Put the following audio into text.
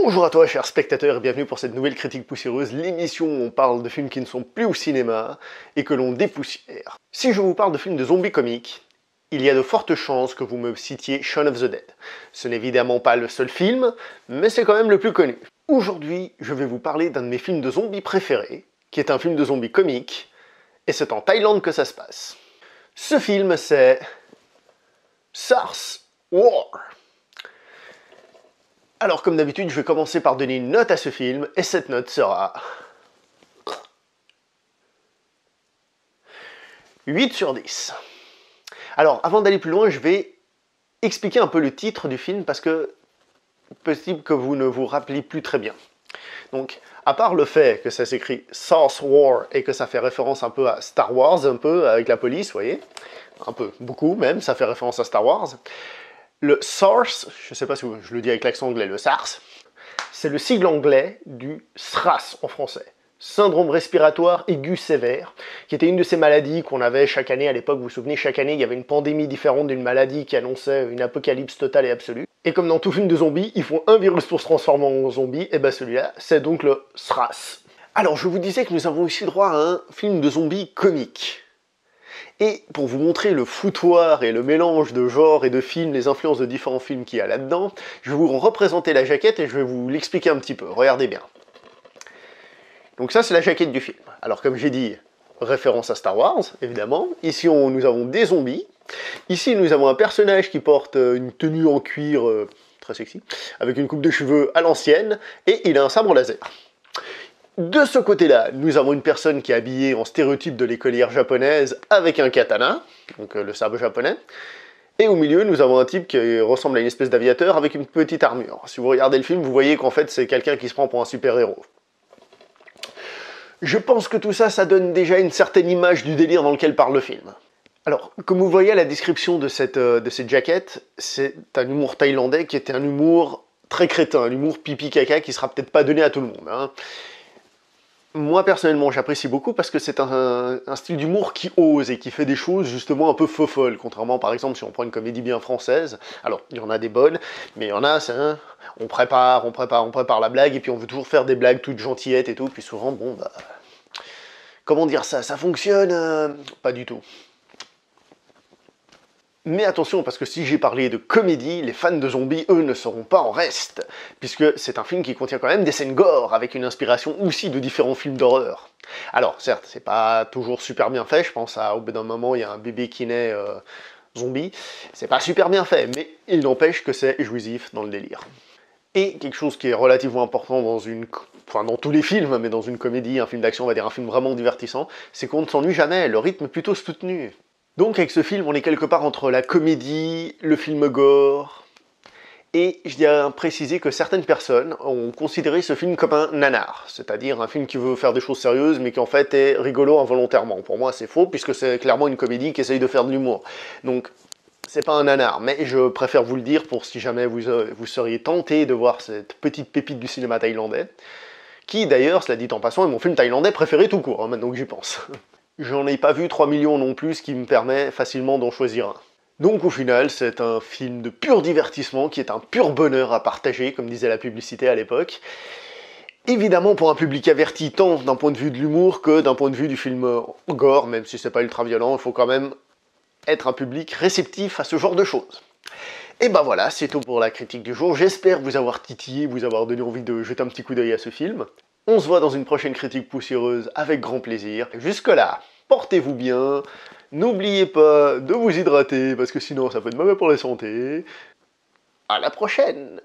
Bonjour à toi, chers spectateurs, et bienvenue pour cette nouvelle critique poussiéreuse, l'émission où on parle de films qui ne sont plus au cinéma et que l'on dépoussière. Si je vous parle de films de zombies comiques, il y a de fortes chances que vous me citiez Shaun of the Dead. Ce n'est évidemment pas le seul film, mais c'est quand même le plus connu. Aujourd'hui, je vais vous parler d'un de mes films de zombies préférés, qui est un film de zombies comique, et c'est en Thaïlande que ça se passe. Ce film, c'est SARS War. Alors comme d'habitude, je vais commencer par donner une note à ce film, et cette note sera 8 sur 10. Alors, avant d'aller plus loin, je vais expliquer un peu le titre du film, parce que possible que vous ne vous rappeliez plus très bien. Donc, à part le fait que ça s'écrit SARS War, et que ça fait référence un peu à Star Wars, un peu, avec la police, vous voyez, un peu, beaucoup même, ça fait référence à Star Wars. Le SARS, je ne sais pas si je le dis avec l'accent anglais, le SARS, c'est le sigle anglais du SRAS en français. Syndrome respiratoire aigu sévère, qui était une de ces maladies qu'on avait chaque année à l'époque. Vous vous souvenez, chaque année il y avait une pandémie différente d'une maladie qui annonçait une apocalypse totale et absolue. Et comme dans tout film de zombies, ils font un virus pour se transformer en zombie, et ben celui-là, c'est donc le SRAS. Alors je vous disais que nous avons aussi droit à un film de zombies comique. Et pour vous montrer le foutoir et le mélange de genres et de films, les influences de différents films qu'il y a là-dedans, je vais vous représenter la jaquette et je vais vous l'expliquer un petit peu. Regardez bien. Donc ça, c'est la jaquette du film. Alors comme j'ai dit, référence à Star Wars, évidemment. Ici, nous avons des zombies. Ici, nous avons un personnage qui porte une tenue en cuir très sexy, avec une coupe de cheveux à l'ancienne, et il a un sabre laser. De ce côté-là, nous avons une personne qui est habillée en stéréotype de l'écolière japonaise avec un katana, donc le sabre japonais. Et au milieu, nous avons un type qui ressemble à une espèce d'aviateur avec une petite armure. Si vous regardez le film, vous voyez qu'en fait, c'est quelqu'un qui se prend pour un super-héros. Je pense que tout ça, ça donne déjà une certaine image du délire dans lequel parle le film. Alors, comme vous voyez à la description de cette jaquette, c'est un humour thaïlandais qui était un humour très crétin, un humour pipi-caca qui sera peut-être pas donné à tout le monde, hein. Moi, personnellement, j'apprécie beaucoup parce que c'est un style d'humour qui ose et qui fait des choses justement un peu faux-folles, contrairement par exemple si on prend une comédie bien française. Alors, il y en a des bonnes, mais il y en a, c'est on prépare la blague et puis on veut toujours faire des blagues toutes gentillettes et tout, puis souvent, bon, bah... Comment dire ça? Ça fonctionne pas du tout. Mais attention, parce que si j'ai parlé de comédie, les fans de zombies, eux, ne seront pas en reste, puisque c'est un film qui contient quand même des scènes gore, avec une inspiration aussi de différents films d'horreur. Alors, certes, c'est pas toujours super bien fait, je pense au bout d'un moment, il y a un bébé qui naît zombie, c'est pas super bien fait, mais il n'empêche que c'est jouissif dans le délire. Et quelque chose qui est relativement important dans tous les films, mais dans une comédie, un film d'action, on va dire un film vraiment divertissant, c'est qu'on ne s'ennuie jamais, le rythme est plutôt soutenu. Donc avec ce film, on est quelque part entre la comédie, le film gore, et je tiens à préciser que certaines personnes ont considéré ce film comme un nanar, c'est-à-dire un film qui veut faire des choses sérieuses, mais qui en fait est rigolo involontairement. Pour moi, c'est faux, puisque c'est clairement une comédie qui essaye de faire de l'humour. Donc, c'est pas un nanar, mais je préfère vous le dire pour si jamais vous seriez tenté de voir cette petite pépite du cinéma thaïlandais, qui d'ailleurs, cela dit en passant, est mon film thaïlandais préféré tout court, hein, maintenant que j'y pense. J'en ai pas vu 3 millions non plus, ce qui me permet facilement d'en choisir un. Donc au final, c'est un film de pur divertissement, qui est un pur bonheur à partager, comme disait la publicité à l'époque. Évidemment pour un public averti, tant d'un point de vue de l'humour que d'un point de vue du film gore, même si c'est pas ultra violent, il faut quand même être un public réceptif à ce genre de choses. Et ben voilà, c'est tout pour la critique du jour, j'espère vous avoir titillé, vous avoir donné envie de jeter un petit coup d'œil à ce film. On se voit dans une prochaine critique poussiéreuse avec grand plaisir. Jusque là, portez-vous bien, n'oubliez pas de vous hydrater parce que sinon ça peut être mauvais pour la santé. À la prochaine!